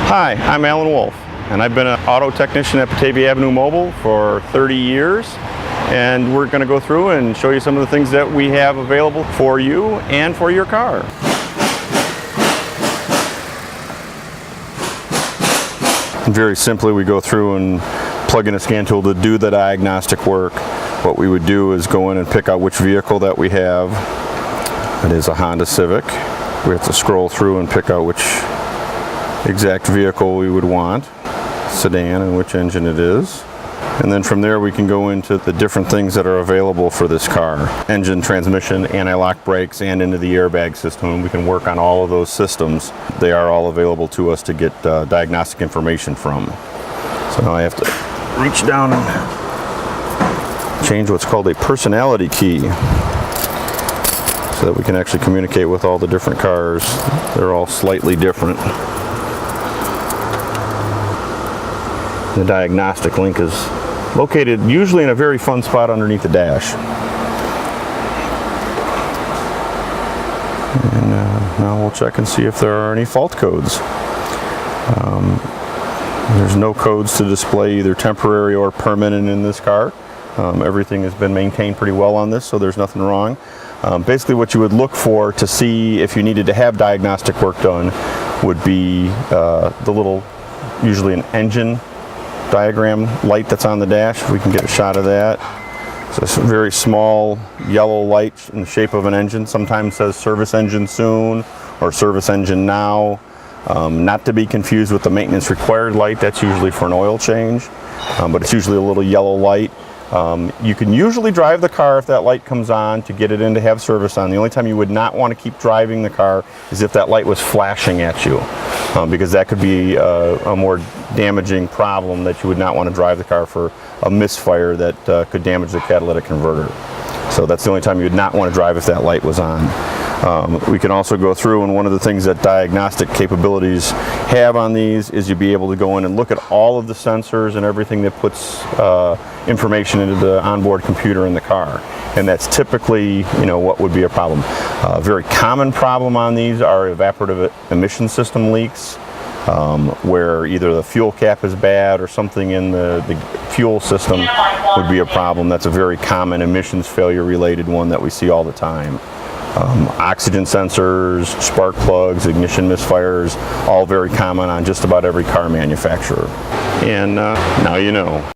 Hi, I'm Alan Wolf, and I've been an auto technician at Batavia Avenue Mobile for 30 years. And we're going to go through and show you some of the things that we have available for you and for your car. And very simply, we go through and plug in a scan tool to do the diagnostic work. What we would do is go in and pick out which vehicle that we have. It is a Honda Civic. We have to scroll through and pick out which exact vehicle we would want, sedan, and which engine it is. And then from there we can go into the different things that are available for this car. Engine, transmission, anti-lock brakes, and into the airbag system. And we can work on all of those systems. They are all available to us to get diagnostic information from. So now I have to reach down and change what's called a personality key, so that we can actually communicate with all the different cars. They're all slightly different. The diagnostic link is located usually in a very fun spot underneath the dash. And now we'll check and see if there are any fault codes. There's no codes to display, either temporary or permanent, in this car. Everything has been maintained pretty well on this, so there's nothing wrong. Basically what you would look for to see if you needed to have diagnostic work done would be the little, usually an engine diagram light that's on the dash. If we can get a shot of that. So it's a very small yellow light in the shape of an engine. Sometimes says service engine soon or service engine now. Not to be confused with the maintenance required light. That's usually for an oil change, but it's usually a little yellow light. You can usually drive the car if that light comes on to get it in to have service on. The only time you would not want to keep driving the car is if that light was flashing at you, because that could be a more damaging problem that you would not want to drive the car for a misfire that could damage the catalytic converter. So that's the only time you would not want to drive if that light was on. We can also go through, and one of the things that diagnostic capabilities have on these is you'll be able to go in and look at all of the sensors and everything that puts information into the onboard computer in the car. And that's typically, what would be a problem. A very common problem on these are evaporative emission system leaks, where either the fuel cap is bad or something in the fuel system would be a problem. That's a very common emissions failure related one that we see all the time. Oxygen sensors, spark plugs, ignition misfires, all very common on just about every car manufacturer. And now you know.